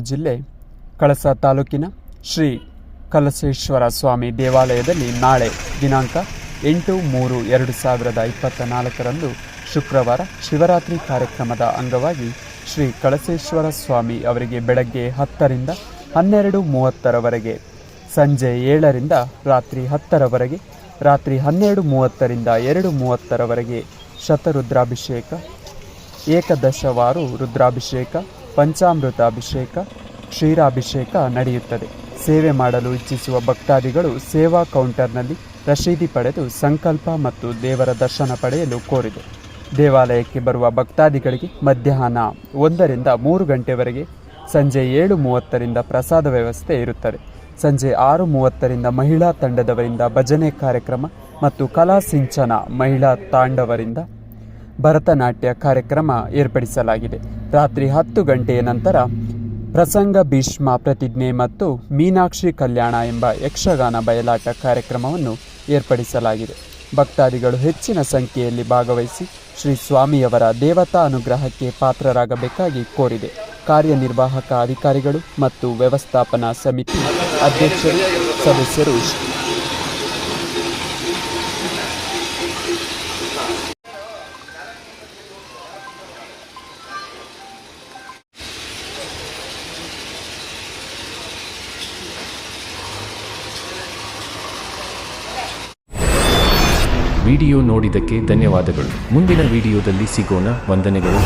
ಜಿಲ್ಲೆ ಕಳಸ ತಾಲೂಕಿನ ಶ್ರೀ ಕಲಶೇಶ್ವರ ಸ್ವಾಮಿ ದೇವಾಲಯದಲ್ಲಿ ನಾಳೆ ದಿನಾಂಕ 8/3/2024 ಶುಕ್ರವಾರ ಶಿವರಾತ್ರಿ ಕಾರ್ಯಕ್ರಮದ ಅಂಗವಾಗಿ ಶ್ರೀ ಕಲಶೇಶ್ವರ ಸ್ವಾಮಿ ಅವರಿಗೆ ಬೆಳಗ್ಗೆ 10ರಿಂದ 12:30 ಸಂಜೆ 7ರಿಂದ ರಾತ್ರಿ 10 ರಾತ್ರಿ 12:30ರಿಂದ 2:30 ಶತರುದ್ರಾಭಿಷೇಕ, ಏಕದಶವಾರು ರುದ್ರಾಭಿಷೇಕ, ಪಂಚಾಮೃತಾಭಿಷೇಕ, ಕ್ಷೀರಾಭಿಷೇಕ ನಡೆಯುತ್ತದೆ. ಸೇವೆ ಮಾಡಲು ಇಚ್ಛಿಸುವ ಭಕ್ತಾದಿಗಳು ಸೇವಾ ಕೌಂಟರ್ನಲ್ಲಿ ರಶೀದಿ ಪಡೆದು ಸಂಕಲ್ಪ ಮತ್ತು ದೇವರ ದರ್ಶನ ಪಡೆಯಲು ಕೋರಿದೆ. ದೇವಾಲಯಕ್ಕೆ ಬರುವ ಭಕ್ತಾದಿಗಳಿಗೆ ಮಧ್ಯಾಹ್ನ 1ರಿಂದ 3 ಗಂಟೆವರೆಗೆ, ಸಂಜೆ 7:30ರಿಂದ ಪ್ರಸಾದ ವ್ಯವಸ್ಥೆ ಇರುತ್ತದೆ. ಸಂಜೆ 6:30ರಿಂದ ಮಹಿಳಾ ತಂಡದವರಿಂದ ಭಜನೆ ಕಾರ್ಯಕ್ರಮ ಮತ್ತು ಕಲಾ ಸಿಂಚನ ಮಹಿಳಾ ತಾಂಡವರಿಂದ ಭರತನಾಟ್ಯ ಕಾರ್ಯಕ್ರಮ ಏರ್ಪಡಿಸಲಾಗಿದೆ. ರಾತ್ರಿ 10 ಗಂಟೆಯ ನಂತರ ಪ್ರಸಂಗ ಭೀಷ್ಮ ಪ್ರತಿಜ್ಞೆ ಮತ್ತು ಮೀನಾಕ್ಷಿ ಕಲ್ಯಾಣ ಎಂಬ ಯಕ್ಷಗಾನ ಬಯಲಾಟ ಕಾರ್ಯಕ್ರಮವನ್ನು ಏರ್ಪಡಿಸಲಾಗಿದೆ. ಭಕ್ತಾದಿಗಳು ಹೆಚ್ಚಿನ ಸಂಖ್ಯೆಯಲ್ಲಿ ಭಾಗವಹಿಸಿ ಶ್ರೀ ಸ್ವಾಮಿಯವರ ದೇವತಾ ಅನುಗ್ರಹಕ್ಕೆ ಪಾತ್ರರಾಗಬೇಕಾಗಿ ಕೋರಿದೆ. ಕಾರ್ಯನಿರ್ವಾಹಕ ಅಧಿಕಾರಿಗಳು ಮತ್ತು ವ್ಯವಸ್ಥಾಪನಾ ಸಮಿತಿ ಅಧ್ಯಕ್ಷರು, ಸದಸ್ಯರು ವಿಡಿಯೋ ನೋಡಿದ್ದಕ್ಕೆ ಧನ್ಯವಾದಗಳು. ಮುಂದಿನ ವಿಡಿಯೋದಲ್ಲಿ ಸಿಗೋಣ. ವಂದನೆಗಳು.